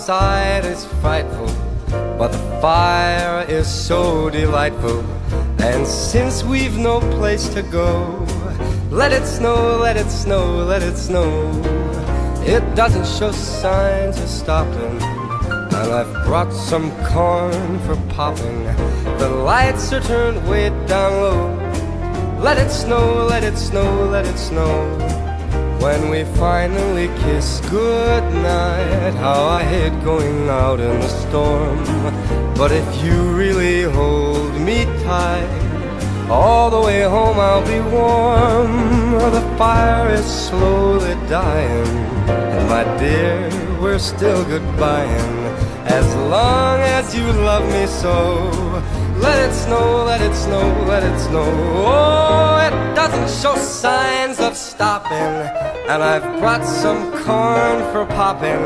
outside is frightful, but the fire is so delightful. And since we've no place to go, let it snow, let it snow, let it snow. It doesn't show signs of stopping, and I've brought some corn for popping. The lights are turned way down low. Let it snow, let it snow, let it snow. When we finally kiss goodnight, how I hate going out in the storm. But if you really hold me tight, all the way home I'll be warm. The fire is slowly dying, and my dear, we're still goodbying. As long as you love me so, let it snow, let it snow, let it snow. Oh, it doesn't show signs of stopping, and I've brought some corn for popping.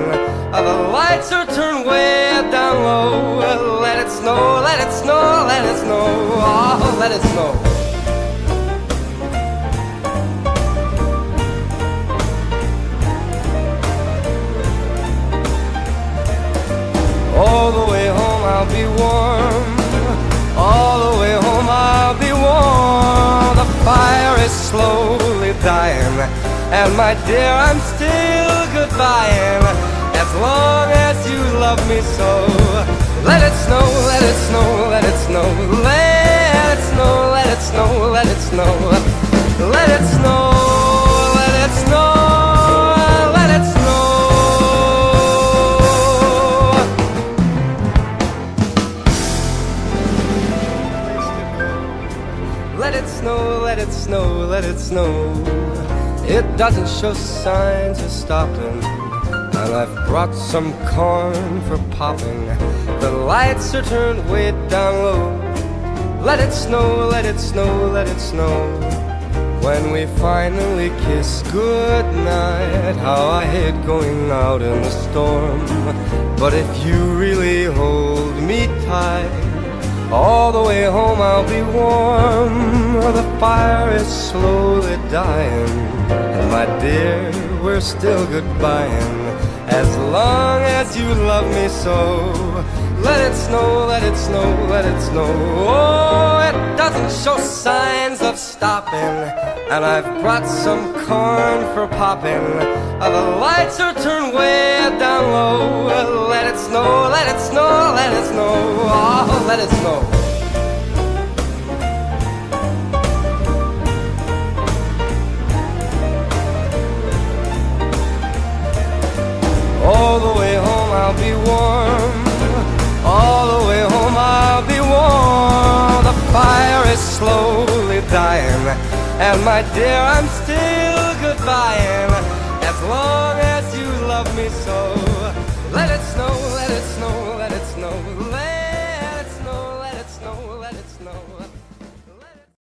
The lights are turned way down low. Let it snow, let it snow, let it snow. Oh, let it snow. All the way home I'll be warm. All the way home I'll be warm. The fire is slowly dying, and my dear, I'm still goodbying. As long as you love me so, let it snow, let it snow, let it snow. Let it snow, let it snow, let it snow. Let it snow, let it snow, let it snow. Let it snow, let it snow, let it snow. It doesn't show signs of stopping, and I've brought some corn for popping. The lights are turned way down low. Let it snow, let it snow, let it snow. When we finally kiss goodnight, how I hate going out in the storm. But if you really hold me tight, all the way home I'll be warm. The fire is slowly dying, and my dear, we're still goodbying. As long as you love me so, let it snow, let it snow, let it snow. Oh, it doesn't show signs of stopping, and I've brought some corn for popping. The lights are turned way down low. Let it snow, let it snow, let it snow. Oh, let it snow. All the way home I'll be warm. All the way home I'll be warm. The fire is slowly dying, and my dear, I'm still goodbying. As long as you love me so.